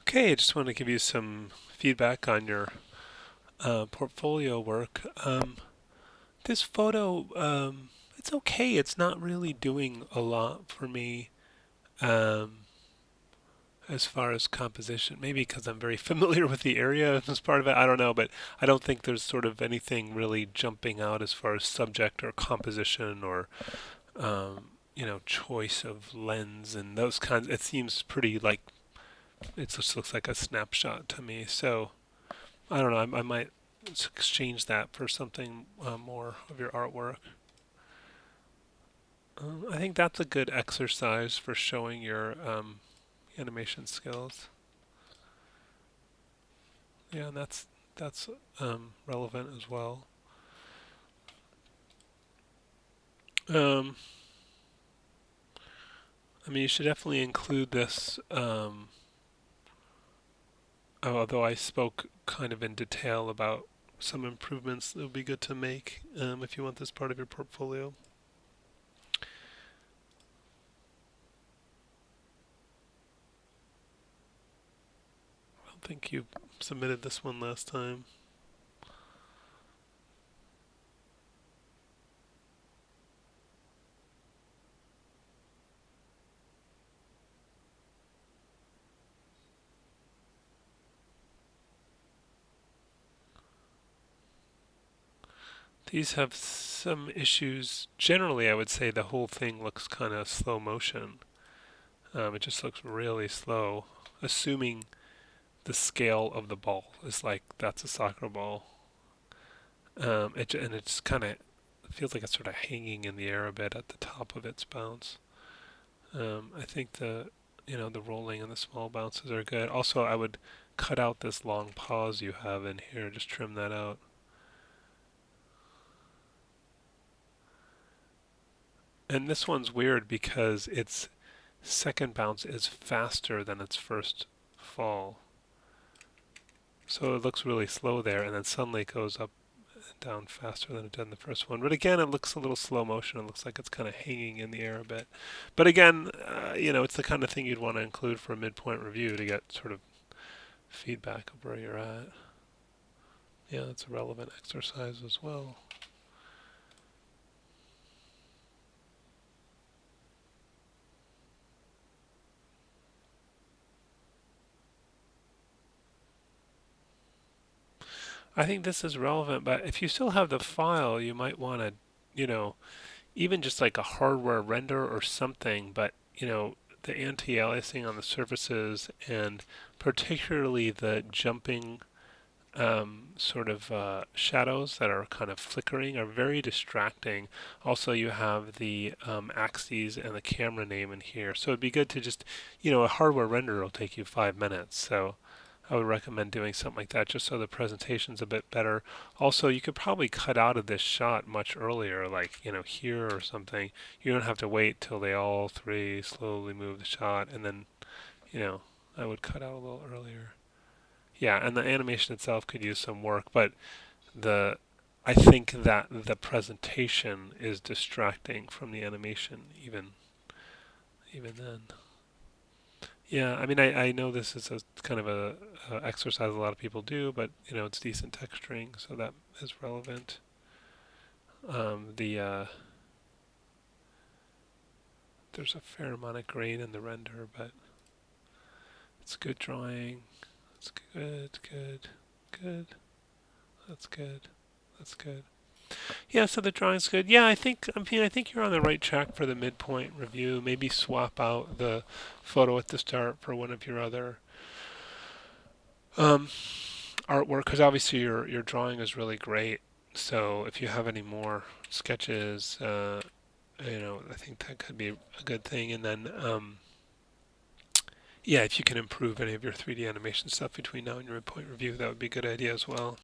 Okay, I just want to give you some feedback on your portfolio work. This photo, it's okay. It's not really doing a lot for me um, as far as composition. Maybe because I'm very familiar with the area as part of it. I don't know, but I don't think there's sort of anything really jumping out as far as subject or composition or choice of lens and those kinds. It seems pretty like it just looks like a snapshot to me. So. I don't know. I might exchange that for something more of your artwork. I think that's a good exercise for showing your animation skills. Yeah, and that's relevant as well. Um, I mean, you should definitely include this. Although I spoke kind of in detail about some improvements that would be good to make if you want this part of your portfolio. I don't think you submitted this one last time. These have some issues. Generally, I would say the whole thing looks kind of slow motion. It just looks really slow, assuming the scale of the ball is like that's a soccer ball. And it's kind of feels like it's sort of hanging in the air a bit at the top of its bounce. I think the rolling and the small bounces are good. Also, I would cut out this long pause you have in here. Just trim that out. And this one's weird because its second bounce is faster than its first fall. So it looks really slow there, and then suddenly it goes up and down faster than it did in the first one. But again, it looks a little slow motion. It looks like it's kind of hanging in the air a bit. But again, it's the kind of thing you'd want to include for a midpoint review to get sort of feedback of where you're at. Yeah, that's a relevant exercise as well. I think this is relevant, but if you still have the file, you might want to, even just like a hardware render or something, but, the anti-aliasing on the surfaces and particularly the jumping sort of shadows that are kind of flickering are very distracting. Also, you have the axes and the camera name in here. So it'd be good to just, a hardware render will take you 5 minutes. So I would recommend doing something like that just so the presentation's a bit better. Also, you could probably cut out of this shot much earlier, like, here or something. You don't have to wait till they all three slowly move the shot, and then, you know, I would cut out a little earlier. Yeah, and the animation itself could use some work, but the I think that the presentation is distracting from the animation even then. Yeah, I mean, I know this is a kind of a exercise a lot of people do, but it's decent texturing, so that is relevant. The There's a fair amount of grain in the render, but it's good drawing. It's good, good, good. That's good. That's good. Yeah, so the drawing's good. Yeah, I think you're on the right track for the midpoint review. Maybe swap out the photo at the start for one of your other um, artwork, because obviously your drawing is really great. So if you have any more sketches, I think that could be a good thing. And then, yeah, if you can improve any of your 3D animation stuff between now and your midpoint review, that would be a good idea as well.